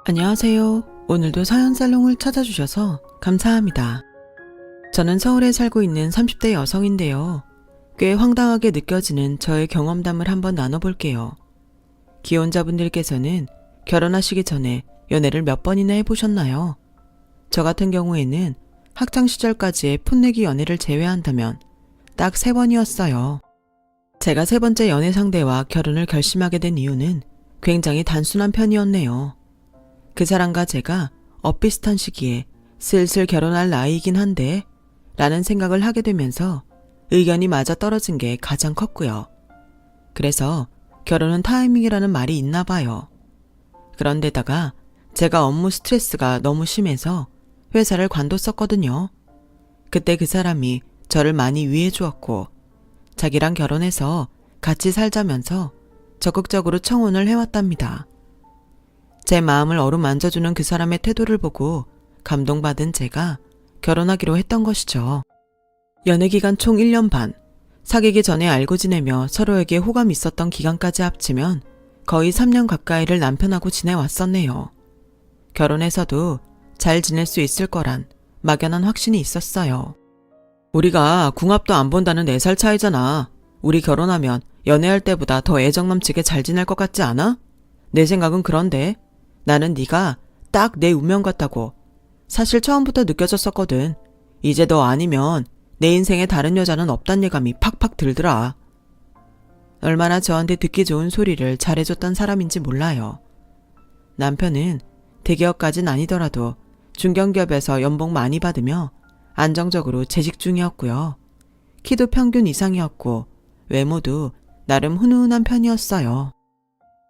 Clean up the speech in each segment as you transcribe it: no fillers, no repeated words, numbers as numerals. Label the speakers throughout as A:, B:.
A: 안녕하세요. 오늘도 사연살롱을 찾아주셔서 감사합니다. 저는 서울에 살고 있는 30대 여성인데요. 꽤 황당하게 느껴지는 저의 경험담을 한번 나눠볼게요. 기혼자분들께서는 결혼하시기 전에 연애를 몇 번이나 해보셨나요? 저 같은 경우에는 학창시절까지의 풋내기 연애를 제외한다면 딱 3번이었어요. 제가 3번째 연애 상대와 결혼을 결심하게 된 이유는 굉장히 단순한 편이었네요. 그 사람과 제가 엇비슷한 시기에 슬슬 결혼할 나이이긴 한데 라는 생각을 하게 되면서 의견이 맞아 떨어진 게 가장 컸고요. 그래서 결혼은 타이밍이라는 말이 있나 봐요. 그런데다가 제가 업무 스트레스가 너무 심해서 회사를 관뒀었거든요. 그때 그 사람이 저를 많이 위해 주었고 자기랑 결혼해서 같이 살자면서 적극적으로 청혼을 해왔답니다. 제 마음을 어루만져주는 그 사람의 태도를 보고 감동받은 제가 결혼하기로 했던 것이죠. 연애기간 총 1년 반, 사귀기 전에 알고 지내며 서로에게 호감이 있었던 기간까지 합치면 거의 3년 가까이를 남편하고 지내왔었네요. 결혼해서도 잘 지낼 수 있을 거란 막연한 확신이 있었어요. 우리가 궁합도 안 본다는 4살 차이잖아. 우리 결혼하면 연애할 때보다 더 애정 넘치게 잘 지낼 것 같지 않아? 내 생각은 그런데 나는 네가 딱 내 운명 같다고 사실 처음부터 느껴졌었거든. 이제 너 아니면 내 인생에 다른 여자는 없단 예감이 팍팍 들더라. 얼마나 저한테 듣기 좋은 소리를 잘해줬던 사람인지 몰라요. 남편은 대기업까진 아니더라도 중견기업에서 연봉 많이 받으며 안정적으로 재직 중이었고요. 키도 평균 이상이었고 외모도 나름 훈훈한 편이었어요.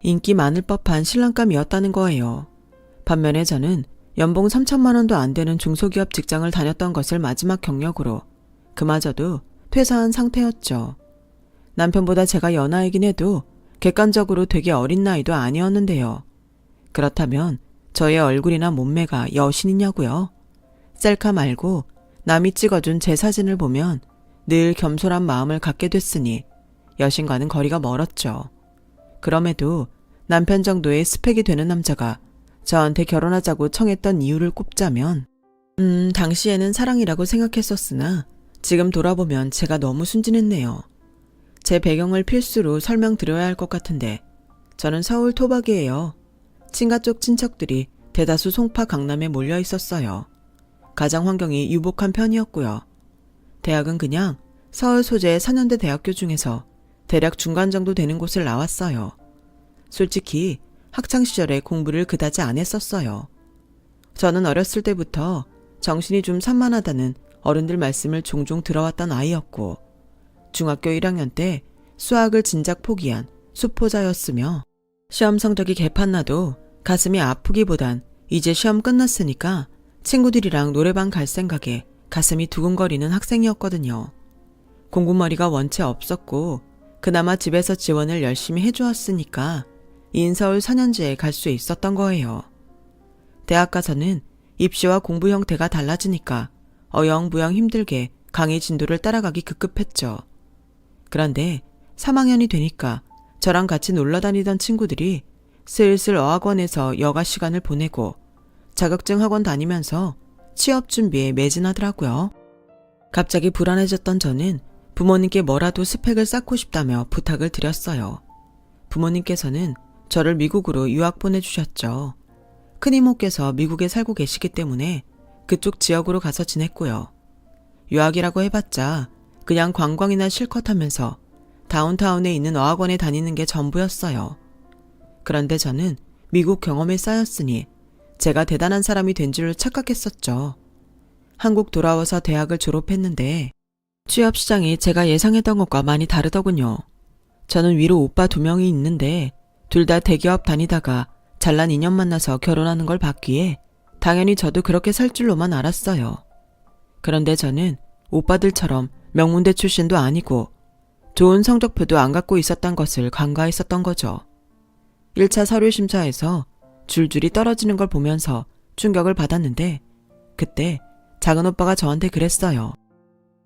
A: 인기 많을 법한 신랑감이었다는 거예요. 반면에 저는 연봉 3천만 원도 안 되는 중소기업 직장을 다녔던 것을 마지막 경력으로 그마저도 퇴사한 상태였죠. 남편보다 제가 연하이긴 해도 객관적으로 되게 어린 나이도 아니었는데요. 그렇다면 저의 얼굴이나 몸매가 여신이냐고요? 셀카 말고 남이 찍어준 제 사진을 보면 늘 겸손한 마음을 갖게 됐으니 여신과는 거리가 멀었죠. 그럼에도 남편 정도의 스펙이 되는 남자가 저한테 결혼하자고 청했던 이유를 꼽자면 당시에는 사랑이라고 생각했었으나 지금 돌아보면 제가 너무 순진했네요. 제 배경을 필수로 설명드려야 할 것 같은데 저는 서울 토박이에요. 친가 쪽 친척들이 대다수 송파 강남에 몰려 있었어요. 가정 환경이 유복한 편이었고요. 대학은 그냥 서울 소재의 4년대 대학교 중에서 대략 중간 정도 되는 곳을 나왔어요. 솔직히 학창시절에 공부를 그다지 안 했었어요. 저는 어렸을 때부터 정신이 좀 산만하다는 어른들 말씀을 종종 들어왔던 아이였고 중학교 1학년 때 수학을 진작 포기한 수포자였으며 시험 성적이 개판나도 가슴이 아프기보단 이제 시험 끝났으니까 친구들이랑 노래방 갈 생각에 가슴이 두근거리는 학생이었거든요. 공부머리가 원체 없었고 그나마 집에서 지원을 열심히 해주었으니까 인서울 4년제에 갈 수 있었던 거예요. 대학 가서는 입시와 공부 형태가 달라지니까 어영부영 힘들게 강의 진도를 따라가기 급급했죠. 그런데 3학년이 되니까 저랑 같이 놀러 다니던 친구들이 슬슬 어학원에서 여가 시간을 보내고 자격증 학원 다니면서 취업 준비에 매진하더라고요. 갑자기 불안해졌던 저는 부모님께 뭐라도 스펙을 쌓고 싶다며 부탁을 드렸어요. 부모님께서는 저를 미국으로 유학 보내주셨죠. 큰이모께서 미국에 살고 계시기 때문에 그쪽 지역으로 가서 지냈고요. 유학이라고 해봤자 그냥 관광이나 실컷 하면서 다운타운에 있는 어학원에 다니는 게 전부였어요. 그런데 저는 미국 경험에 쌓였으니 제가 대단한 사람이 된 줄 착각했었죠. 한국 돌아와서 대학을 졸업했는데 취업 시장이 제가 예상했던 것과 많이 다르더군요. 저는 위로 오빠 2명이 있는데 둘 다 대기업 다니다가 잘난 인연 만나서 결혼하는 걸 봤기에 당연히 저도 그렇게 살 줄로만 알았어요. 그런데 저는 오빠들처럼 명문대 출신도 아니고 좋은 성적표도 안 갖고 있었던 것을 간과했었던 거죠. 1차 서류 심사에서 줄줄이 떨어지는 걸 보면서 충격을 받았는데 그때 작은 오빠가 저한테 그랬어요.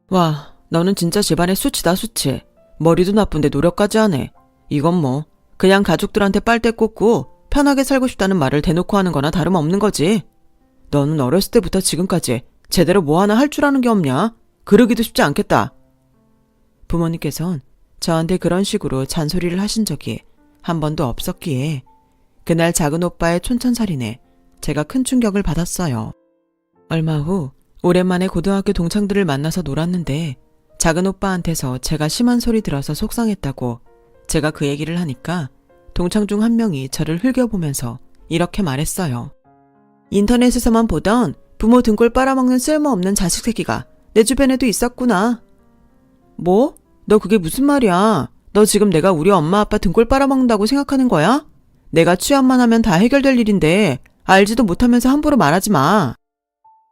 A: 와, 너는 진짜 집안의 수치다 수치. 머리도 나쁜데 노력까지 하네. 이건 뭐 그냥 가족들한테 빨대 꽂고 편하게 살고 싶다는 말을 대놓고 하는 거나 다름없는 거지. 너는 어렸을 때부터 지금까지 제대로 뭐 하나 할 줄 아는 게 없냐? 그러기도 쉽지 않겠다. 부모님께선 저한테 그런 식으로 잔소리를 하신 적이 한 번도 없었기에 그날 작은 오빠의 촌천살인에 제가 큰 충격을 받았어요. 얼마 후 오랜만에 고등학교 동창들을 만나서 놀았는데 작은 오빠한테서 제가 심한 소리 들어서 속상했다고 제가 그 얘기를 하니까 동창 중 한 명이 저를 흘겨보면서 이렇게 말했어요. 인터넷에서만 보던 부모 등골 빨아먹는 쓸모없는 자식 새끼가 내 주변에도 있었구나. 뭐? 너 그게 무슨 말이야? 너 지금 내가 우리 엄마 아빠 등골 빨아먹는다고 생각하는 거야? 내가 취업만 하면 다 해결될 일인데 알지도 못하면서 함부로 말하지 마.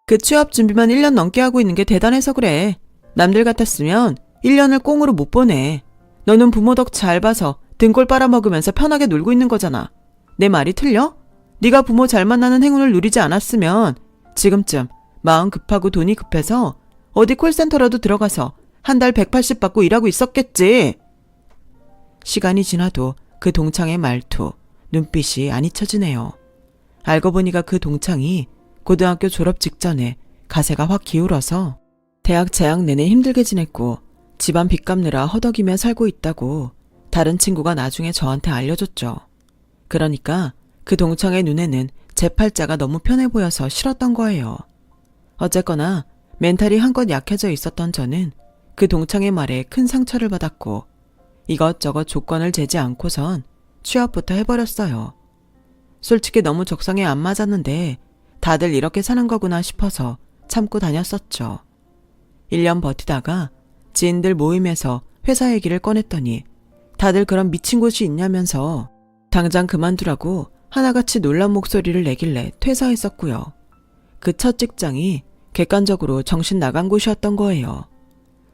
A: 그 취업 준비만 1년 넘게 하고 있는 게 대단해서 그래. 남들 같았으면 1년을 꽁으로 못 보내. 너는 부모 덕 잘 봐서 등골 빨아먹으면서 편하게 놀고 있는 거잖아. 내 말이 틀려? 네가 부모 잘 만나는 행운을 누리지 않았으면 지금쯤 마음 급하고 돈이 급해서 어디 콜센터라도 들어가서 한 달 180 받고 일하고 있었겠지. 시간이 지나도 그 동창의 말투, 눈빛이 안 잊혀지네요. 알고 보니까 그 동창이 고등학교 졸업 직전에 가세가 확 기울어서 대학 재학 내내 힘들게 지냈고 집안 빚 갚느라 허덕이며 살고 있다고 다른 친구가 나중에 저한테 알려줬죠. 그러니까 그 동창의 눈에는 제 팔자가 너무 편해 보여서 싫었던 거예요. 어쨌거나 멘탈이 한껏 약해져 있었던 저는 그 동창의 말에 큰 상처를 받았고 이것저것 조건을 재지 않고선 취업부터 해버렸어요. 솔직히 너무 적성에 안 맞았는데 다들 이렇게 사는 거구나 싶어서 참고 다녔었죠. 1년 버티다가 지인들 모임에서 회사 얘기를 꺼냈더니 다들 그런 미친 곳이 있냐면서 당장 그만두라고 하나같이 놀란 목소리를 내길래 퇴사했었고요. 그 첫 직장이 객관적으로 정신 나간 곳이었던 거예요.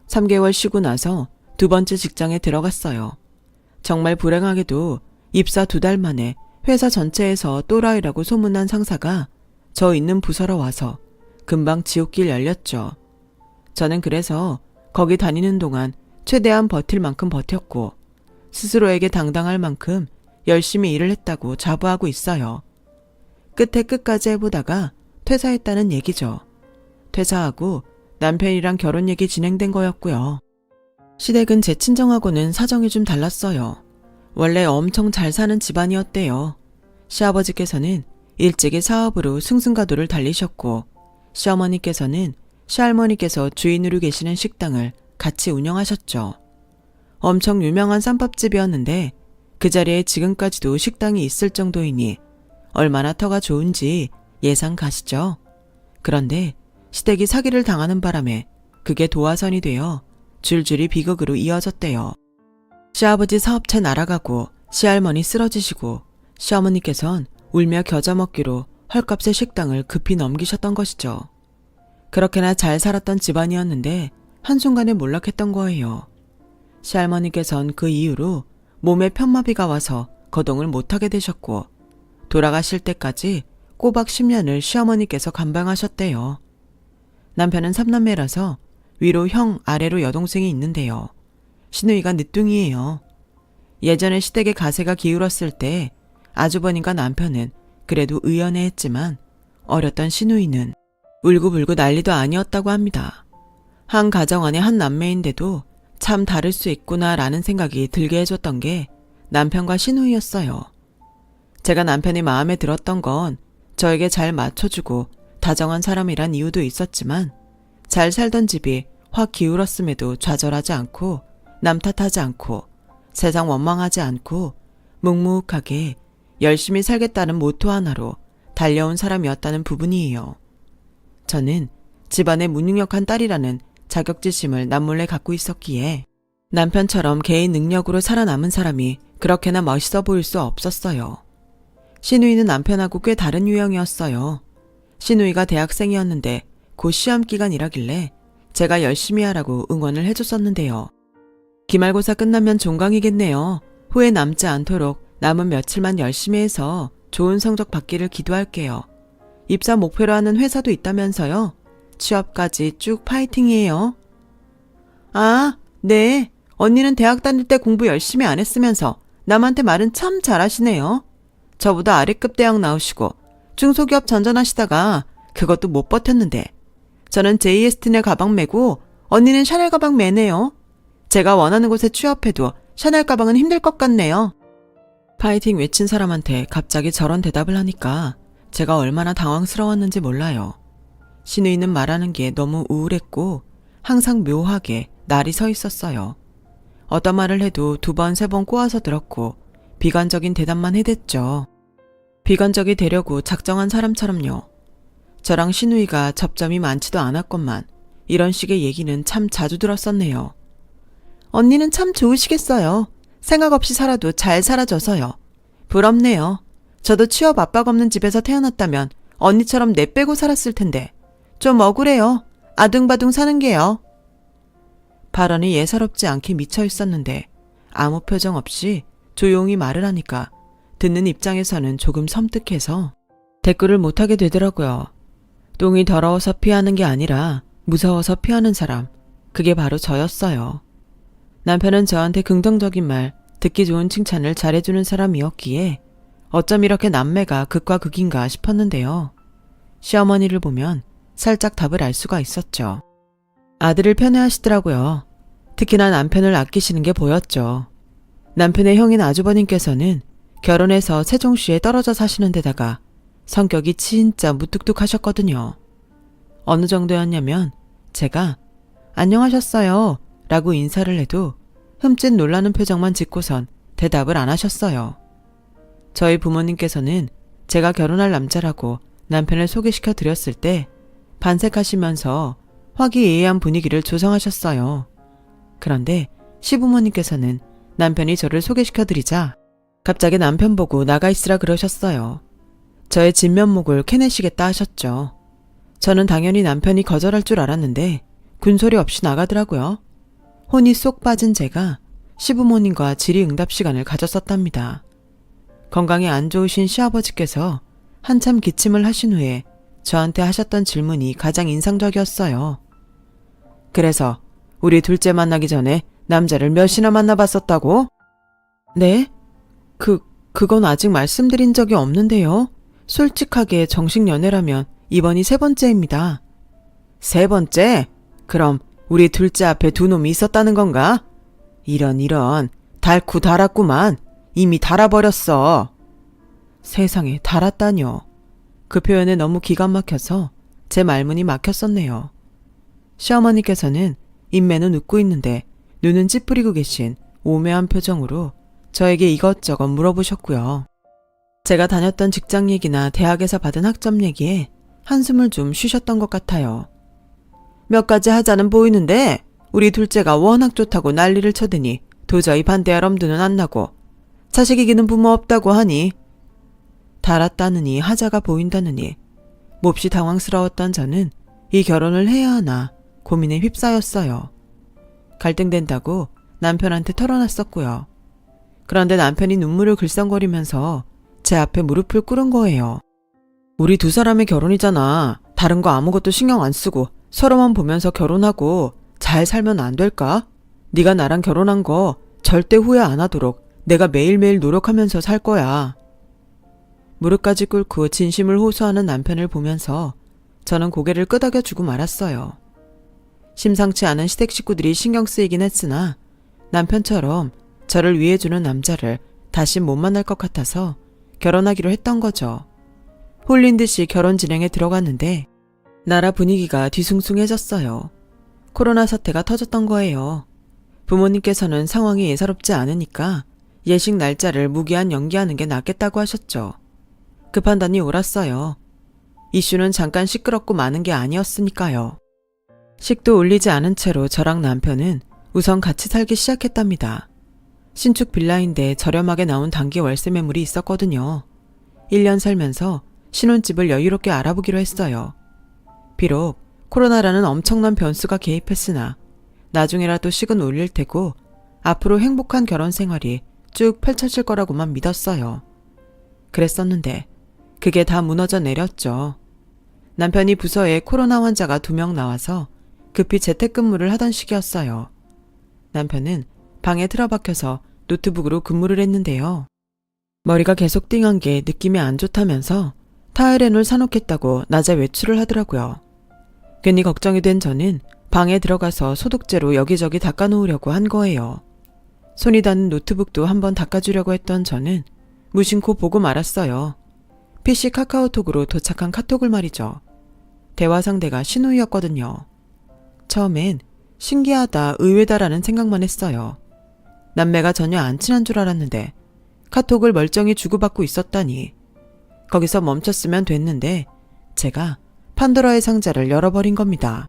A: 3개월 쉬고 나서 두 번째 직장에 들어갔어요. 정말 불행하게도 입사 2달 만에 회사 전체에서 또라이라고 소문난 상사가 저 있는 부서로 와서 금방 지옥길 열렸죠. 저는 그래서 거기 다니는 동안 최대한 버틸 만큼 버텼고 스스로에게 당당할 만큼 열심히 일을 했다고 자부하고 있어요. 끝에 끝까지 해보다가 퇴사했다는 얘기죠. 퇴사하고 남편이랑 결혼 얘기 진행된 거였고요. 시댁은 제 친정하고는 사정이 좀 달랐어요. 원래 엄청 잘 사는 집안이었대요. 시아버지께서는 일찍이 사업으로 승승가도를 달리셨고 시어머니께서는 시할머니께서 주인으로 계시는 식당을 같이 운영하셨죠. 엄청 유명한 쌈밥집이었는데 그 자리에 지금까지도 식당이 있을 정도이니 얼마나 터가 좋은지 예상 가시죠? 그런데 시댁이 사기를 당하는 바람에 그게 도화선이 되어 줄줄이 비극으로 이어졌대요. 시아버지 사업체 날아가고 시할머니 쓰러지시고 시어머니께선 울며 겨자 먹기로 헐값의 식당을 급히 넘기셨던 것이죠. 그렇게나 잘 살았던 집안이었는데 한순간에 몰락했던 거예요. 시할머니께선 그 이후로 몸에 편마비가 와서 거동을 못하게 되셨고 돌아가실 때까지 꼬박 10년을 시어머니께서 감방하셨대요. 남편은 3남매라서 위로 형, 아래로 여동생이 있는데요. 시누이가 늦둥이에요. 예전에 시댁에 가세가 기울었을 때 아주버님과 남편은 그래도 의연해했지만 어렸던 시누이는 울고불고 난리도 아니었다고 합니다. 한 가정 안에 한 남매인데도 참 다를 수 있구나라는 생각이 들게 해줬던 게 남편과 시누이였어요. 제가 남편이 마음에 들었던 건 저에게 잘 맞춰주고 다정한 사람이란 이유도 있었지만 잘 살던 집이 확 기울었음에도 좌절하지 않고 남 탓하지 않고 세상 원망하지 않고 묵묵하게 열심히 살겠다는 모토 하나로 달려온 사람이었다는 부분이에요. 저는 집안의 무능력한 딸이라는 자격지심을 남몰래 갖고 있었기에 남편처럼 개인 능력으로 살아남은 사람이 그렇게나 멋있어 보일 수 없었어요. 시누이는 남편하고 꽤 다른 유형이었어요. 시누이가 대학생이었는데 곧 시험 기간이라길래 제가 열심히 하라고 응원을 해줬었는데요. 기말고사 끝나면 종강이겠네요. 후회 남지 않도록 남은 며칠만 열심히 해서 좋은 성적 받기를 기도할게요. 입사 목표로 하는 회사도 있다면서요. 취업까지 쭉 파이팅이에요. 아, 네. 언니는 대학 다닐 때 공부 열심히 안 했으면서 남한테 말은 참 잘하시네요. 저보다 아래급 대학 나오시고 중소기업 전전하시다가 그것도 못 버텼는데 저는 JS틴의 가방 메고 언니는 샤넬 가방 매네요. 제가 원하는 곳에 취업해도 샤넬 가방은 힘들 것 같네요. 파이팅 외친 사람한테 갑자기 저런 대답을 하니까 제가 얼마나 당황스러웠는지 몰라요. 신우이는 말하는 게 너무 우울했고 항상 묘하게 날이 서 있었어요. 어떤 말을 해도 2번, 3번 꼬아서 들었고 비관적인 대답만 해댔죠. 비관적이 되려고 작정한 사람처럼요. 저랑 신우이가 접점이 많지도 않았건만 이런 식의 얘기는 참 자주 들었었네요. 언니는 참 좋으시겠어요. 생각 없이 살아도 잘 살아줘서요. 부럽네요. 저도 취업 압박 없는 집에서 태어났다면 언니처럼 내빼고 살았을 텐데 좀 억울해요. 아둥바둥 사는 게요. 발언이 예사롭지 않게 미쳐 있었는데 아무 표정 없이 조용히 말을 하니까 듣는 입장에서는 조금 섬뜩해서 댓글을 못하게 되더라고요. 똥이 더러워서 피하는 게 아니라 무서워서 피하는 사람, 그게 바로 저였어요. 남편은 저한테 긍정적인 말, 듣기 좋은 칭찬을 잘해주는 사람이었기에 어쩜 이렇게 남매가 극과 극인가 싶었는데요. 시어머니를 보면 살짝 답을 알 수가 있었죠. 아들을 편애하시더라고요. 특히나 남편을 아끼시는 게 보였죠. 남편의 형인 아주버님께서는 결혼해서 세종시에 떨어져 사시는 데다가 성격이 진짜 무뚝뚝하셨거든요. 어느 정도였냐면 제가 안녕하셨어요 라고 인사를 해도 흠칫 놀라는 표정만 짓고선 대답을 안 하셨어요. 저희 부모님께서는 제가 결혼할 남자라고 남편을 소개시켜 드렸을 때 반색하시면서 화기애애한 분위기를 조성하셨어요. 그런데 시부모님께서는 남편이 저를 소개시켜 드리자 갑자기 남편 보고 나가 있으라 그러셨어요. 저의 진면목을 캐내시겠다 하셨죠. 저는 당연히 남편이 거절할 줄 알았는데 군소리 없이 나가더라고요. 혼이 쏙 빠진 제가 시부모님과 질의응답 시간을 가졌었답니다. 건강이 안 좋으신 시아버지께서 한참 기침을 하신 후에 저한테 하셨던 질문이 가장 인상적이었어요. 그래서 우리 둘째 만나기 전에 남자를 몇이나 만나봤었다고? 네? 그건 아직 말씀드린 적이 없는데요. 솔직하게 정식 연애라면 이번이 3번째입니다. 3번째? 그럼 우리 둘째 앞에 2놈이 있었다는 건가? 이런 달고 달았구만. 이미 달아버렸어. 세상에 달았다뇨. 그 표현에 너무 기가 막혀서 제 말문이 막혔었네요. 시어머니께서는 인매는 웃고 있는데 눈은 찌푸리고 계신 오묘한 표정으로 저에게 이것저것 물어보셨고요. 제가 다녔던 직장 얘기나 대학에서 받은 학점 얘기에 한숨을 좀 쉬셨던 것 같아요. 몇 가지 하자는 보이는데 우리 둘째가 워낙 좋다고 난리를 쳐대니 도저히 반대할 엄두는 안 나고 자식 이기는 부모 없다고 하니 달았다느니 하자가 보인다느니 몹시 당황스러웠던 저는 이 결혼을 해야 하나 고민에 휩싸였어요. 갈등된다고 남편한테 털어놨었고요. 그런데 남편이 눈물을 글썽거리면서 제 앞에 무릎을 꿇은 거예요. 우리 2사람의 결혼이잖아. 다른 거 아무것도 신경 안 쓰고 서로만 보면서 결혼하고 잘 살면 안 될까? 네가 나랑 결혼한 거 절대 후회 안 하도록 내가 매일매일 노력하면서 살 거야. 무릎까지 꿇고 진심을 호소하는 남편을 보면서 저는 고개를 끄덕여주고 말았어요. 심상치 않은 시댁 식구들이 신경 쓰이긴 했으나 남편처럼 저를 위해주는 남자를 다시 못 만날 것 같아서 결혼하기로 했던 거죠. 홀린 듯이 결혼 진행에 들어갔는데 나라 분위기가 뒤숭숭해졌어요. 코로나 사태가 터졌던 거예요. 부모님께서는 상황이 예사롭지 않으니까 예식 날짜를 무기한 연기하는 게 낫겠다고 하셨죠. 그 판단이 옳았어요. 이슈는 잠깐 시끄럽고 많은 게 아니었으니까요. 식도 올리지 않은 채로 저랑 남편은 우선 같이 살기 시작했답니다. 신축 빌라인데 저렴하게 나온 단기 월세 매물이 있었거든요. 1년 살면서 신혼집을 여유롭게 알아보기로 했어요. 비록 코로나라는 엄청난 변수가 개입했으나 나중에라도 식은 올릴 테고 앞으로 행복한 결혼 생활이 쭉 펼쳐질 거라고만 믿었어요. 그랬었는데 그게 다 무너져 내렸죠. 남편이 부서에 코로나 환자가 2명 나와서 급히 재택근무를 하던 시기였어요. 남편은 방에 틀어박혀서 노트북으로 근무를 했는데요. 머리가 계속 띵한 게 느낌이 안 좋다면서 타이레놀 사놓겠다고 낮에 외출을 하더라고요. 괜히 걱정이 된 저는 방에 들어가서 소독제로 여기저기 닦아놓으려고 한 거예요. 손이 닿는 노트북도 한번 닦아주려고 했던 저는 무심코 보고 말았어요. PC 카카오톡으로 도착한 카톡을 말이죠. 대화 상대가 신우이였거든요. 처음엔 신기하다, 의외다라는 생각만 했어요. 남매가 전혀 안 친한 줄 알았는데 카톡을 멀쩡히 주고받고 있었다니. 거기서 멈췄으면 됐는데 제가 판도라의 상자를 열어버린 겁니다.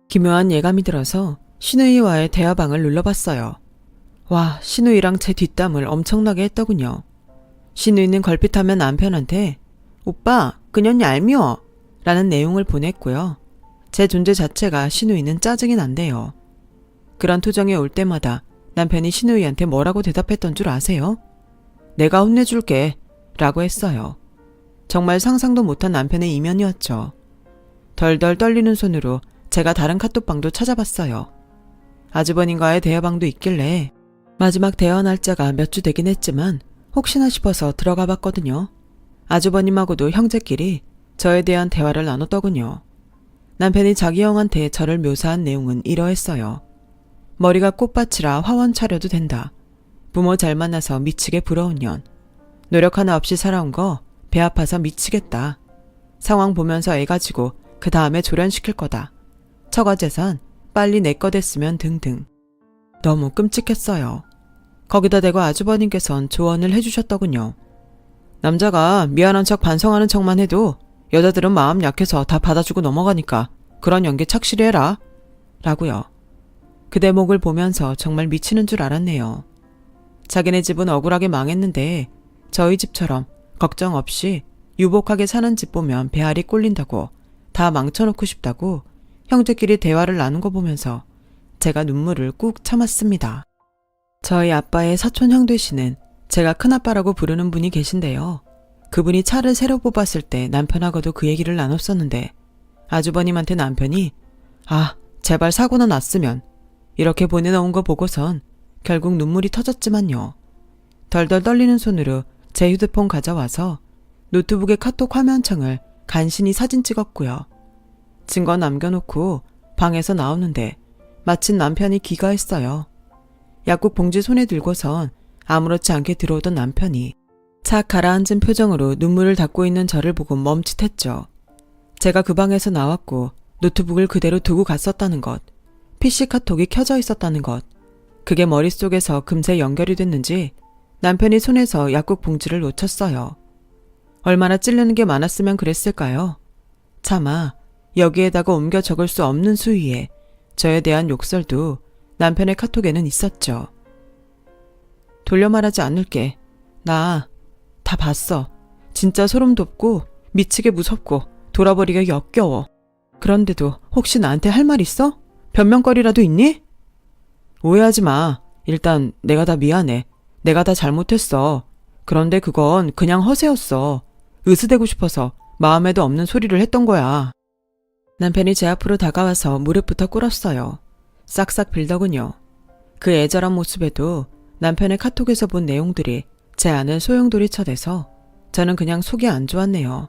A: 기묘한 예감이 들어서 신우이와의 대화방을 눌러봤어요. 와, 신우이랑 제 뒷담을 엄청나게 했더군요. 신우이는 걸핏하면 남편한테 오빠, 그년 얄미워 라는 내용을 보냈고요. 제 존재 자체가 신우이는 짜증이 난대요. 그런 투정이 올 때마다 남편이 신우이한테 뭐라고 대답했던 줄 아세요? 내가 혼내줄게 라고 했어요. 정말 상상도 못한 남편의 이면이었죠. 덜덜 떨리는 손으로 제가 다른 카톡방도 찾아봤어요. 아주버님과의 대화방도 있길래 마지막 대화 날짜가 몇 주 되긴 했지만 혹시나 싶어서 들어가 봤거든요. 아주버님하고도 형제끼리 저에 대한 대화를 나눴더군요. 남편이 자기 형한테 저를 묘사한 내용은 이러했어요. 머리가 꽃밭이라 화원 차려도 된다. 부모 잘 만나서 미치게 부러운 년. 노력 하나 없이 살아온 거 배 아파서 미치겠다. 상황 보면서 애 가지고 그 다음에 조련시킬 거다. 처가재산 빨리 내 거 됐으면 등등. 너무 끔찍했어요. 거기다 대고 아주버님께선 조언을 해주셨더군요. 남자가 미안한 척 반성하는 척만 해도 여자들은 마음 약해서 다 받아주고 넘어가니까 그런 연기 착실히 해라. 라고요. 그 대목을 보면서 정말 미치는 줄 알았네요. 자기네 집은 억울하게 망했는데 저희 집처럼 걱정 없이 유복하게 사는 집 보면 배알이 꼴린다고, 다 망쳐놓고 싶다고 형제끼리 대화를 나눈 거 보면서 제가 눈물을 꾹 참았습니다. 저희 아빠의 사촌 형 되시는 제가 큰아빠라고 부르는 분이 계신데요. 그분이 차를 새로 뽑았을 때 남편하고도 그 얘기를 나눴었는데 아주버님한테 남편이 아, 제발 사고나 났으면 이렇게 보내놓은 거 보고선 결국 눈물이 터졌지만요. 덜덜 떨리는 손으로 제 휴대폰 가져와서 노트북의 카톡 화면창을 간신히 사진 찍었고요. 증거 남겨놓고 방에서 나오는데 마침 남편이 귀가했어요. 약국 봉지 손에 들고선 아무렇지 않게 들어오던 남편이 착 가라앉은 표정으로 눈물을 닦고 있는 저를 보고 멈칫했죠. 제가 그 방에서 나왔고 노트북을 그대로 두고 갔었다는 것, PC 카톡이 켜져 있었다는 것, 그게 머릿속에서 금세 연결이 됐는지 남편이 손에서 약국 봉지를 놓쳤어요. 얼마나 찔르는 게 많았으면 그랬을까요? 차마 여기에다가 옮겨 적을 수 없는 수위에 저에 대한 욕설도 남편의 카톡에는 있었죠. 돌려 말하지 않을게. 나 다 봤어. 진짜 소름 돋고 미치게 무섭고 돌아버리게 역겨워. 그런데도 혹시 나한테 할 말 있어? 변명거리라도 있니? 오해하지 마. 일단 내가 다 미안해. 내가 다 잘못했어. 그런데 그건 그냥 허세였어. 으스대고 싶어서 마음에도 없는 소리를 했던 거야. 남편이 제 앞으로 다가와서 무릎부터 꿇었어요. 싹싹 빌더군요. 그 애절한 모습에도 남편의 카톡에서 본 내용들이 제 안을 소용돌이 쳐대서 저는 그냥 속이 안 좋았네요.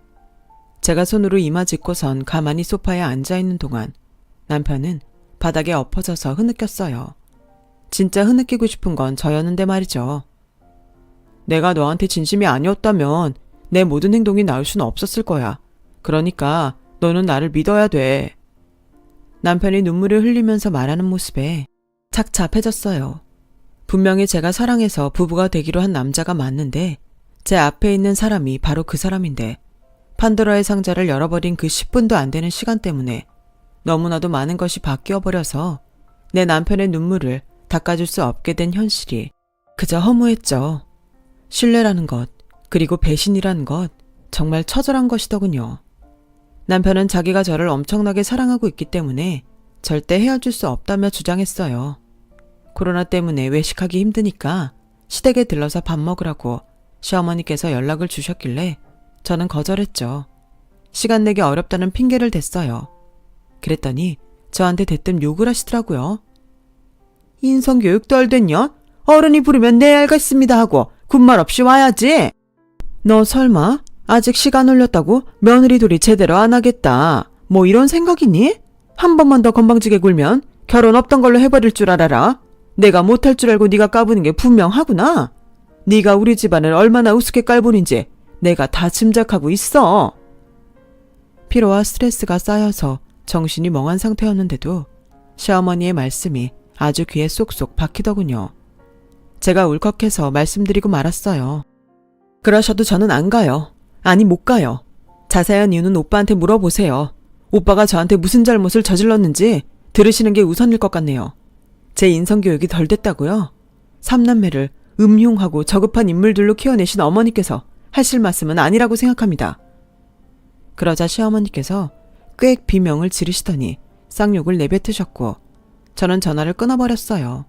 A: 제가 손으로 이마 짚고선 가만히 소파에 앉아있는 동안 남편은 바닥에 엎어져서 흐느꼈어요. 진짜 흐느끼고 싶은 건 저였는데 말이죠. 내가 너한테 진심이 아니었다면 내 모든 행동이 나올 수는 없었을 거야. 그러니까 너는 나를 믿어야 돼. 남편이 눈물을 흘리면서 말하는 모습에 착잡해졌어요. 분명히 제가 사랑해서 부부가 되기로 한 남자가 맞는데 제 앞에 있는 사람이 바로 그 사람인데 판도라의 상자를 열어버린 그 10분도 안 되는 시간 때문에 너무나도 많은 것이 바뀌어버려서 내 남편의 눈물을 닦아줄 수 없게 된 현실이 그저 허무했죠. 신뢰라는 것, 그리고 배신이라는 것, 정말 처절한 것이더군요. 남편은 자기가 저를 엄청나게 사랑하고 있기 때문에 절대 헤어질 수 없다며 주장했어요. 코로나 때문에 외식하기 힘드니까 시댁에 들러서 밥 먹으라고 시어머니께서 연락을 주셨길래 저는 거절했죠. 시간 내기 어렵다는 핑계를 댔어요. 그랬더니 저한테 대뜸 욕을 하시더라고요. 인성교육도 안 됐냐? 어른이 부르면 네 알겠습니다 하고 군말 없이 와야지. 너 설마 아직 시간 올렸다고 며느리 둘이 제대로 안 하겠다. 뭐 이런 생각이니? 한 번만 더 건방지게 굴면 결혼 없던 걸로 해버릴 줄 알아라. 내가 못할 줄 알고 네가 까부는 게 분명하구나. 네가 우리 집안을 얼마나 우습게 깔보는지 내가 다 짐작하고 있어. 피로와 스트레스가 쌓여서 정신이 멍한 상태였는데도 시어머니의 말씀이 아주 귀에 쏙쏙 박히더군요. 제가 울컥해서 말씀드리고 말았어요. 그러셔도 저는 안 가요. 아니 못 가요. 자세한 이유는 오빠한테 물어보세요. 오빠가 저한테 무슨 잘못을 저질렀는지 들으시는 게 우선일 것 같네요. 제 인성교육이 덜 됐다고요? 삼남매를 음흉하고 저급한 인물들로 키워내신 어머니께서 하실 말씀은 아니라고 생각합니다. 그러자 시어머니께서 꽥 비명을 지르시더니 쌍욕을 내뱉으셨고 저는 전화를 끊어버렸어요.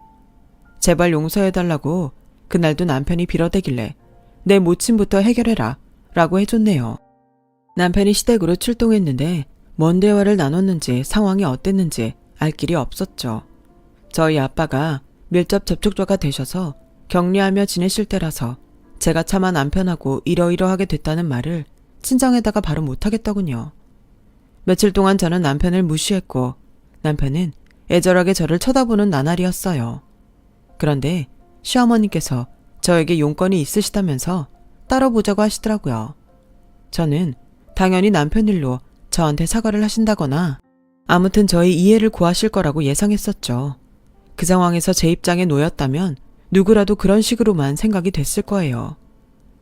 A: 제발 용서해달라고 그날도 남편이 빌어대길래 내 모친부터 해결해라 라고 해줬네요. 남편이 시댁으로 출동했는데 뭔 대화를 나눴는지 상황이 어땠는지 알 길이 없었죠. 저희 아빠가 밀접 접촉자가 되셔서 격리하며 지내실 때라서 제가 차마 남편하고 이러이러하게 됐다는 말을 친정에다가 바로 못하겠더군요. 며칠 동안 저는 남편을 무시했고 남편은 애절하게 저를 쳐다보는 나날이었어요. 그런데 시어머니께서 저에게 용건이 있으시다면서 따로 보자고 하시더라고요. 저는 당연히 남편 일로 저한테 사과를 하신다거나 아무튼 저의 이해를 구하실 거라고 예상했었죠. 그 상황에서 제 입장에 놓였다면 누구라도 그런 식으로만 생각이 됐을 거예요.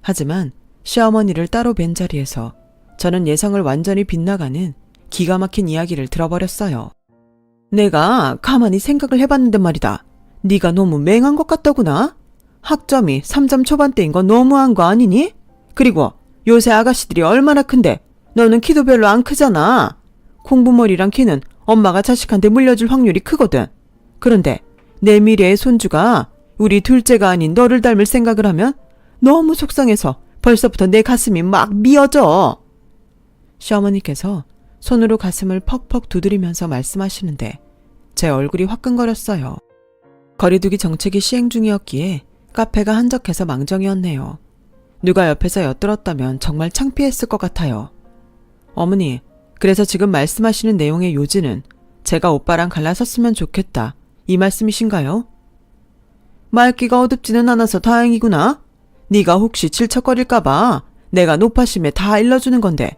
A: 하지만 시어머니를 따로 뵌 자리에서 저는 예상을 완전히 빗나가는 기가 막힌 이야기를 들어버렸어요. 내가 가만히 생각을 해봤는데 말이다. 네가 너무 맹한 것 같더구나. 학점이 3점 초반대인 건 너무한 거 아니니? 그리고 요새 아가씨들이 얼마나 큰데 너는 키도 별로 안 크잖아. 공부머리랑 키는 엄마가 자식한테 물려줄 확률이 크거든. 그런데 내 미래의 손주가 우리 둘째가 아닌 너를 닮을 생각을 하면 너무 속상해서 벌써부터 내 가슴이 막 미어져. 시어머니께서 손으로 가슴을 퍽퍽 두드리면서 말씀하시는데 제 얼굴이 화끈거렸어요. 거리두기 정책이 시행 중이었기에 카페가 한적해서 망정이었네요. 누가 옆에서 엿들었다면 정말 창피했을 것 같아요. 어머니, 그래서 지금 말씀하시는 내용의 요지는 제가 오빠랑 갈라섰으면 좋겠다. 이 말씀이신가요? 맑기가 어둡지는 않아서 다행이구나. 네가 혹시 질척거릴까봐 내가 노파심에 다 일러주는 건데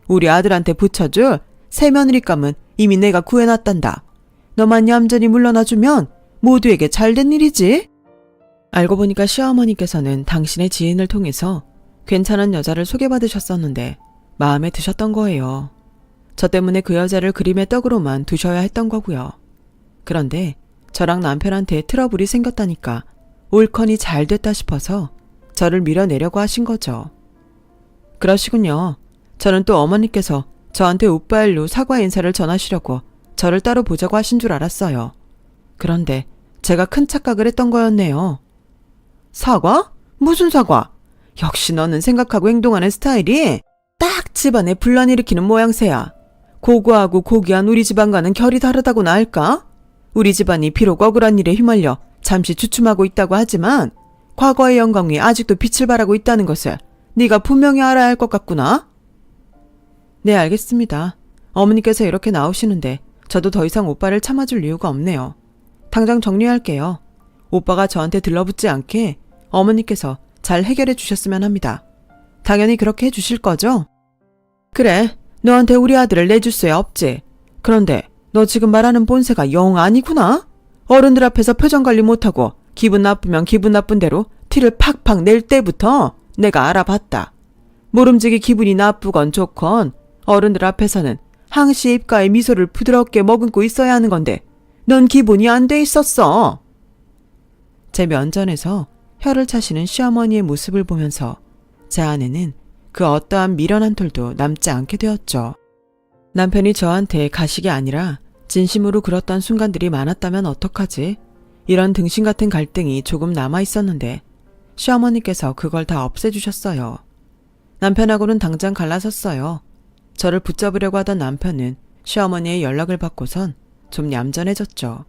A: 우리 아들한테 붙여줄 새 며느리감은 이미 내가 구해놨단다. 너만 얌전히 물러나주면 모두에게 잘된 일이지. 알고 보니까 시어머니께서는 당신의 지인을 통해서 괜찮은 여자를 소개받으셨었는데 마음에 드셨던 거예요. 저 때문에 그 여자를 그림의 떡으로만 두셔야 했던 거고요. 그런데 저랑 남편한테 트러블이 생겼다니까 옳거니 잘 됐다 싶어서 저를 밀어내려고 하신 거죠. 그러시군요. 저는 또 어머니께서 저한테 오빠 일로 사과 인사를 전하시려고 저를 따로 보자고 하신 줄 알았어요. 그런데 제가 큰 착각을 했던 거였네요. 사과? 무슨 사과? 역시 너는 생각하고 행동하는 스타일이 딱 집안에 분란 일으키는 모양새야. 고고하고 고귀한 우리 집안과는 결이 다르다고나 할까? 우리 집안이 비록 억울한 일에 휘말려 잠시 주춤하고 있다고 하지만 과거의 영광이 아직도 빛을 발하고 있다는 것을 네가 분명히 알아야 할 것 같구나. 네, 알겠습니다. 어머니께서 이렇게 나오시는데 저도 더 이상 오빠를 참아줄 이유가 없네요. 당장 정리할게요. 오빠가 저한테 들러붙지 않게 어머니께서 잘 해결해 주셨으면 합니다. 당연히 그렇게 해주실 거죠? 그래, 너한테 우리 아들을 내줄 수야 없지. 그런데 너 지금 말하는 본새가 영 아니구나? 어른들 앞에서 표정 관리 못하고 기분 나쁘면 기분 나쁜 대로 티를 팍팍 낼 때부터 내가 알아봤다. 모름지기 기분이 나쁘건 좋건 어른들 앞에서는 항시 입가에 미소를 부드럽게 머금고 있어야 하는 건데 넌 기분이 안 돼 있었어. 제 면전에서 혀를 차시는 시어머니의 모습을 보면서 제 안에는 그 어떠한 미련 한 톨도 남지 않게 되었죠. 남편이 저한테 가식이 아니라 진심으로 굴었던 순간들이 많았다면 어떡하지? 이런 등신 같은 갈등이 조금 남아 있었는데 시어머니께서 그걸 다 없애주셨어요. 남편하고는 당장 갈라섰어요. 저를 붙잡으려고 하던 남편은 시어머니의 연락을 받고선 좀 얌전해졌죠.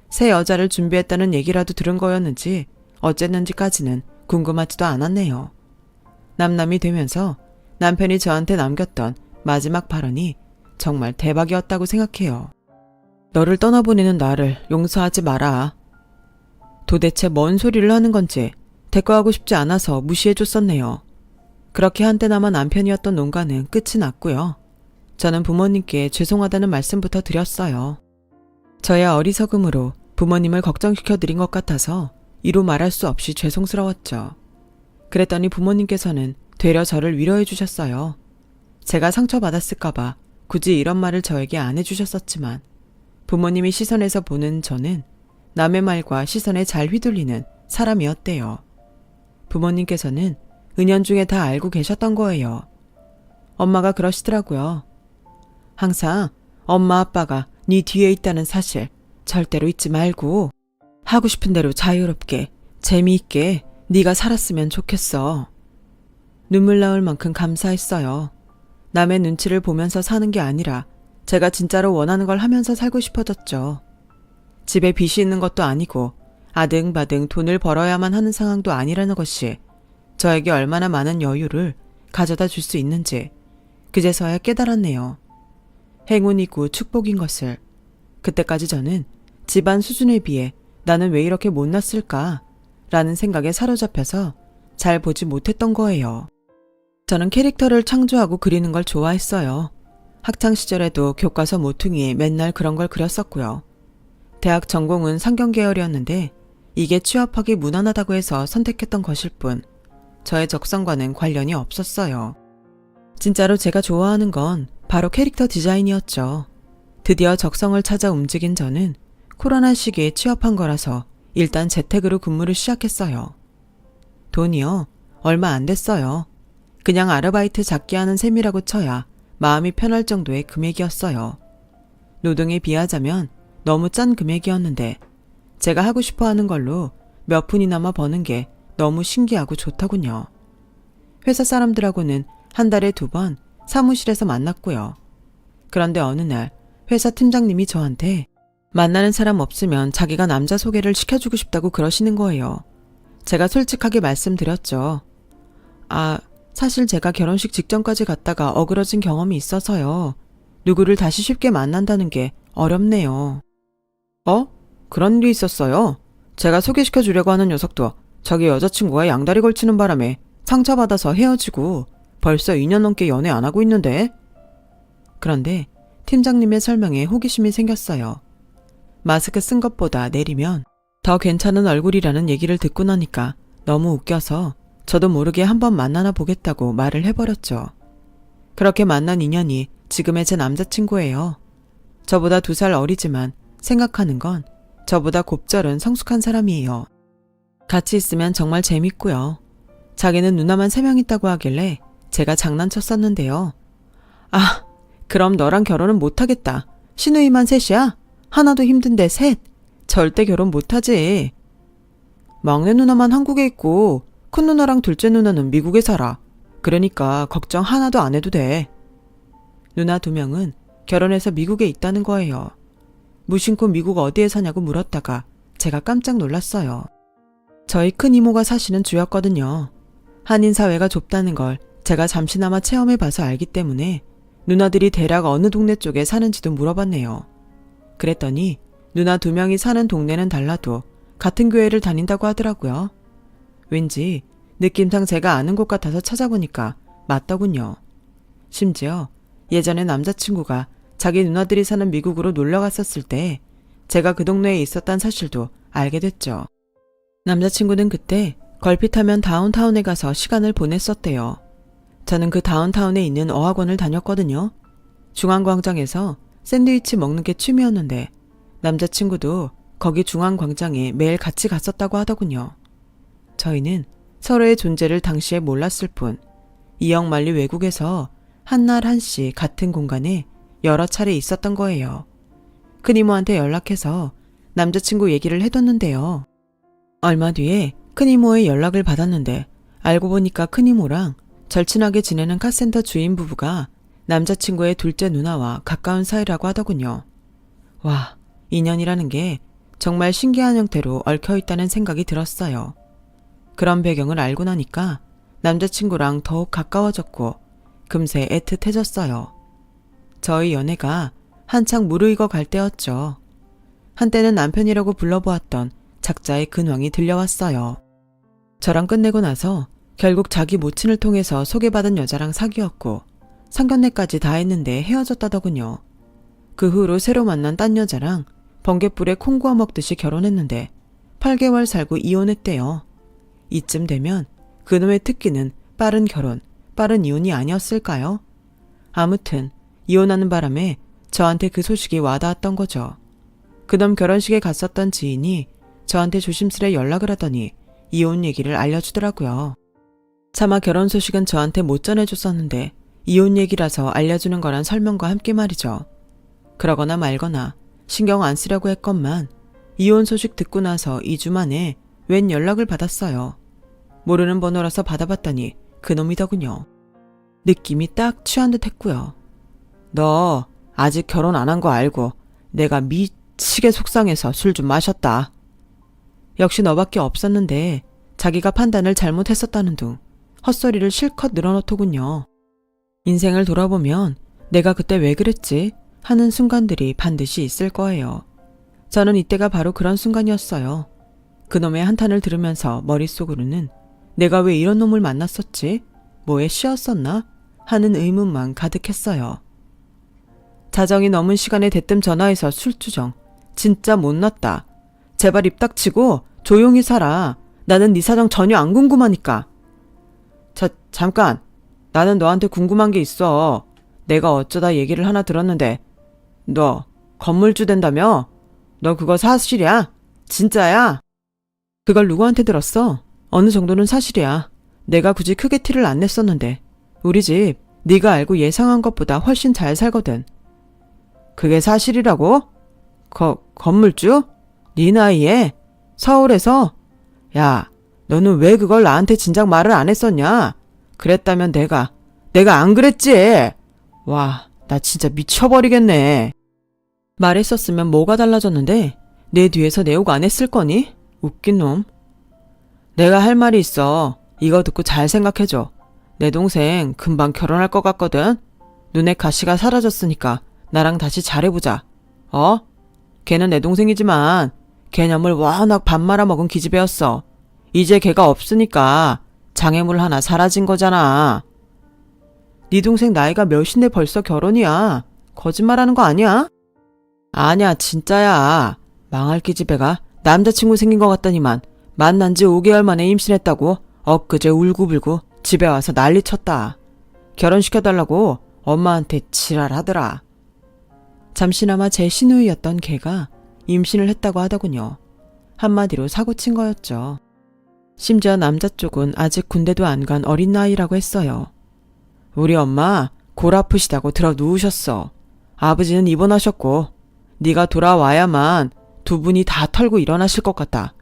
A: 새 여자를 준비했다는 얘기라도 들은 거였는지 어쨌는지까지는 궁금하지도 않았네요. 남남이 되면서 남편이 저한테 남겼던 마지막 발언이 정말 대박이었다고 생각해요. 너를 떠나보내는 나를 용서하지 마라. 도대체 뭔 소리를 하는 건지 대꾸하고 싶지 않아서 무시해줬었네요. 그렇게 한때나마 남편이었던 농가는 끝이 났고요. 저는 부모님께 죄송하다는 말씀부터 드렸어요. 저의 어리석음으로 부모님을 걱정시켜드린 것 같아서 이루 말할 수 없이 죄송스러웠죠. 그랬더니 부모님께서는 되려 저를 위로해 주셨어요. 제가 상처받았을까봐 굳이 이런 말을 저에게 안 해주셨었지만 부모님이 시선에서 보는 저는 남의 말과 시선에 잘 휘둘리는 사람이었대요. 부모님께서는 은연중에 다 알고 계셨던 거예요. 엄마가 그러시더라고요. 항상 엄마 아빠가 네 뒤에 있다는 사실 절대로 잊지 말고 하고 싶은 대로 자유롭게 재미있게 네가 살았으면 좋겠어. 눈물 나올 만큼 감사했어요. 남의 눈치를 보면서 사는 게 아니라 제가 진짜로 원하는 걸 하면서 살고 싶어졌죠. 집에 빚이 있는 것도 아니고 아등바등 돈을 벌어야만 하는 상황도 아니라는 것이 저에게 얼마나 많은 여유를 가져다 줄 수 있는지 그제서야 깨달았네요. 행운이고 축복인 것을. 그때까지 저는 집안 수준에 비해 나는 왜 이렇게 못났을까 라는 생각에 사로잡혀서 잘 보지 못했던 거예요. 저는 캐릭터를 창조하고 그리는 걸 좋아했어요. 학창시절에도 교과서 모퉁이에 맨날 그런 걸 그렸었고요. 대학 전공은 상경계열이었는데 이게 취업하기 무난하다고 해서 선택했던 것일 뿐 저의 적성과는 관련이 없었어요. 진짜로 제가 좋아하는 건 바로 캐릭터 디자인이었죠. 드디어 적성을 찾아 움직인 저는 코로나 시기에 취업한 거라서 일단 재택으로 근무를 시작했어요. 돈이요? 얼마 안 됐어요. 그냥 아르바이트 작게 하는 셈이라고 쳐야 마음이 편할 정도의 금액이었어요. 노동에 비하자면 너무 짠 금액이었는데 제가 하고 싶어 하는 걸로 몇 푼이나마 버는 게 너무 신기하고 좋더군요. 회사 사람들하고는 한 달에 2번 사무실에서 만났고요. 그런데 어느 날 회사 팀장님이 저한테 만나는 사람 없으면 자기가 남자 소개를 시켜주고 싶다고 그러시는 거예요. 제가 솔직하게 말씀드렸죠. 사실 제가 결혼식 직전까지 갔다가 어그러진 경험이 있어서요. 누구를 다시 쉽게 만난다는 게 어렵네요. 그런 일이 있었어요? 제가 소개시켜 주려고 하는 녀석도 자기 여자친구가 양다리 걸치는 바람에 상처받아서 헤어지고 벌써 2년 넘게 연애 안 하고 있는데? 그런데 팀장님의 설명에 호기심이 생겼어요. 마스크 쓴 것보다 내리면 더 괜찮은 얼굴이라는 얘기를 듣고 나니까 너무 웃겨서 저도 모르게 한번 만나나 보겠다고 말을 해버렸죠. 그렇게 만난 인연이 지금의 제 남자친구예요. 저보다 2살 어리지만 생각하는 건 저보다 곱절은 성숙한 사람이에요. 같이 있으면 정말 재밌고요. 자기는 누나만 3명 있다고 하길래 제가 장난쳤었는데요. 그럼 너랑 결혼은 못하겠다. 시누이만 3이야? 하나도 힘든데 3? 절대 결혼 못하지. 막내 누나만 한국에 있고 큰 누나랑 둘째 누나는 미국에 살아. 그러니까 걱정 하나도 안 해도 돼. 누나 2명은 결혼해서 미국에 있다는 거예요. 무심코 미국 어디에 사냐고 물었다가 제가 깜짝 놀랐어요. 저희 큰 이모가 사시는 주였거든요. 한인 사회가 좁다는 걸 제가 잠시나마 체험해봐서 알기 때문에 누나들이 대략 어느 동네 쪽에 사는지도 물어봤네요. 그랬더니 누나 2명이 사는 동네는 달라도 같은 교회를 다닌다고 하더라고요. 왠지 느낌상 제가 아는 곳 같아서 찾아보니까 맞더군요. 심지어 예전에 남자친구가 자기 누나들이 사는 미국으로 놀러 갔었을 때 제가 그 동네에 있었단 사실도 알게 됐죠. 남자친구는 그때 걸핏하면 다운타운에 가서 시간을 보냈었대요. 저는 그 다운타운에 있는 어학원을 다녔거든요. 중앙광장에서 샌드위치 먹는 게 취미였는데 남자친구도 거기 중앙광장에 매일 같이 갔었다고 하더군요. 저희는 서로의 존재를 당시에 몰랐을 뿐 이역만리 외국에서 한날 한시 같은 공간에 여러 차례 있었던 거예요. 큰 이모한테 연락해서 남자친구 얘기를 해뒀는데요. 얼마 뒤에 큰 이모의 연락을 받았는데 알고 보니까 큰 이모랑 절친하게 지내는 카센터 주인 부부가 남자친구의 둘째 누나와 가까운 사이라고 하더군요. 와, 인연이라는 게 정말 신기한 형태로 얽혀있다는 생각이 들었어요. 그런 배경을 알고 나니까 남자친구랑 더욱 가까워졌고 금세 애틋해졌어요. 저희 연애가 한창 무르익어 갈 때였죠. 한때는 남편이라고 불러보았던 작자의 근황이 들려왔어요. 저랑 끝내고 나서 결국 자기 모친을 통해서 소개받은 여자랑 사귀었고 상견례까지 다 했는데 헤어졌다더군요. 그 후로 새로 만난 딴 여자랑 번갯불에 콩 구워 먹듯이 결혼했는데 8개월 살고 이혼했대요. 이쯤 되면 그놈의 특기는 빠른 결혼, 빠른 이혼이 아니었을까요? 아무튼 이혼하는 바람에 저한테 그 소식이 와닿았던 거죠. 그놈 결혼식에 갔었던 지인이 저한테 조심스레 연락을 하더니 이혼 얘기를 알려주더라고요. 차마 결혼 소식은 저한테 못 전해줬었는데 이혼 얘기라서 알려주는 거란 설명과 함께 말이죠. 그러거나 말거나 신경 안 쓰려고 했건만 이혼 소식 듣고 나서 2주 만에 웬 연락을 받았어요. 모르는 번호라서 받아봤더니 그놈이더군요. 느낌이 딱 취한 듯 했고요. 너 아직 결혼 안 한 거 알고 내가 미치게 속상해서 술 좀 마셨다. 역시 너밖에 없었는데 자기가 판단을 잘못했었다는 둥 헛소리를 실컷 늘어놓더군요. 인생을 돌아보면 내가 그때 왜 그랬지 하는 순간들이 반드시 있을 거예요. 저는 이때가 바로 그런 순간이었어요. 그놈의 한탄을 들으면서 머릿속으로는 내가 왜 이런 놈을 만났었지? 뭐에 씌었었나? 하는 의문만 가득했어요. 자정이 넘은 시간에 대뜸 전화해서 술주정. 진짜 못났다. 제발 입 닥치고 조용히 살아. 나는 네 사정 전혀 안 궁금하니까. 잠깐. 나는 너한테 궁금한 게 있어. 내가 어쩌다 얘기를 하나 들었는데 너 건물주 된다며? 너 그거 사실이야? 진짜야? 그걸 누구한테 들었어? 어느 정도는 사실이야. 내가 굳이 크게 티를 안 냈었는데 우리 집 네가 알고 예상한 것보다 훨씬 잘 살거든. 그게 사실이라고? 건물주? 네 나이에? 서울에서? 야, 너는 왜 그걸 나한테 진작 말을 안 했었냐? 그랬다면 내가 안 그랬지? 와, 나 진짜 미쳐버리겠네. 말했었으면 뭐가 달라졌는데 내 뒤에서 내 욕 안 했을 거니? 웃긴 놈. 내가 할 말이 있어. 이거 듣고 잘 생각해줘. 내 동생 금방 결혼할 것 같거든. 눈에 가시가 사라졌으니까 나랑 다시 잘해보자. 걔는 내 동생이지만 개념을 워낙 밥 말아먹은 기집애였어. 이제 걔가 없으니까 장애물 하나 사라진 거잖아. 네 동생 나이가 몇인데 벌써 결혼이야. 거짓말하는 거 아니야? 아니야, 진짜야. 망할 기집애가 남자친구 생긴 것 같더니만 만난 지 5개월 만에 임신했다고 엊그제 울고불고 집에 와서 난리쳤다. 결혼시켜달라고 엄마한테 지랄하더라. 잠시나마 제 시누이였던 걔가 임신을 했다고 하더군요. 한마디로 사고친 거였죠. 심지어 남자 쪽은 아직 군대도 안 간 어린 나이라고 했어요. 우리 엄마 골 아프시다고 들어 누우셨어. 아버지는 입원하셨고 네가 돌아와야만 두 분이 다 털고 일어나실 것 같다.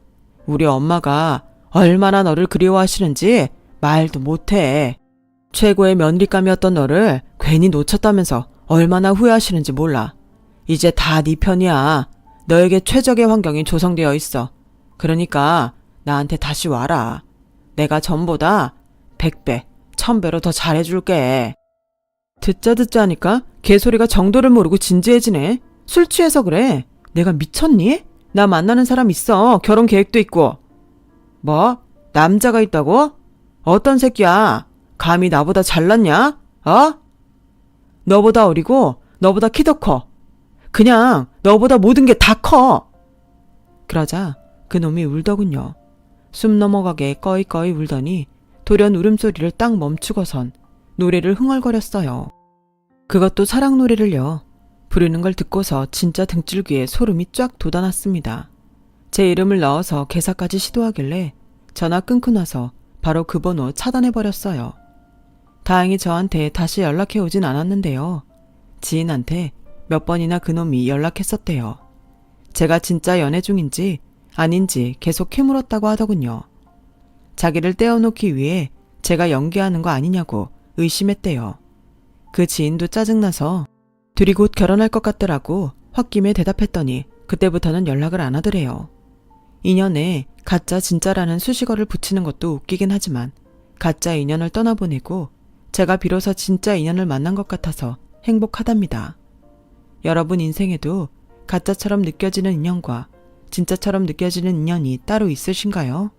A: 우리 엄마가 얼마나 너를 그리워하시는지 말도 못해. 최고의 며느리감이었던 너를 괜히 놓쳤다면서 얼마나 후회하시는지 몰라. 이제 다 네 편이야. 너에게 최적의 환경이 조성되어 있어. 그러니까 나한테 다시 와라. 내가 전보다 100배, 1000배로 더 잘해줄게. 듣자 하니까 개소리가 정도를 모르고 진지해지네. 술 취해서 그래. 내가 미쳤니? 나 만나는 사람 있어. 결혼 계획도 있고. 뭐? 남자가 있다고? 어떤 새끼야? 감히 나보다 잘났냐? 너보다 어리고 너보다 키도 커. 그냥 너보다 모든 게 다 커. 그러자 그놈이 울더군요. 숨 넘어가게 꺼이꺼이 울더니 돌연 울음소리를 딱 멈추고선 노래를 흥얼거렸어요. 그것도 사랑 노래를요. 부르는 걸 듣고서 진짜 등줄기에 소름이 쫙 돋아났습니다. 제 이름을 넣어서 개사까지 시도하길래 전화 끊고 나서 바로 그 번호 차단해버렸어요. 다행히 저한테 다시 연락해 오진 않았는데요. 지인한테 몇 번이나 그놈이 연락했었대요. 제가 진짜 연애 중인지 아닌지 계속 캐물었다고 하더군요. 자기를 떼어놓기 위해 제가 연기하는 거 아니냐고 의심했대요. 그 지인도 짜증나서 둘이 곧 결혼할 것 같더라고 홧김에 대답했더니 그때부터는 연락을 안 하더래요. 2년에 가짜 진짜라는 수식어를 붙이는 것도 웃기긴 하지만 가짜 인연을 떠나보내고 제가 비로소 진짜 인연을 만난 것 같아서 행복하답니다. 여러분 인생에도 가짜처럼 느껴지는 인연과 진짜처럼 느껴지는 인연이 따로 있으신가요?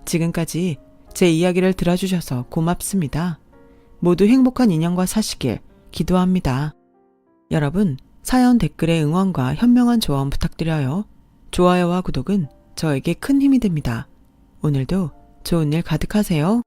A: 지금까지 제 이야기를 들어주셔서 고맙습니다. 모두 행복한 인연과 사시길 기도합니다. 여러분, 사연 댓글에 응원과 현명한 조언 부탁드려요. 좋아요와 구독은 저에게 큰 힘이 됩니다. 오늘도 좋은 일 가득하세요.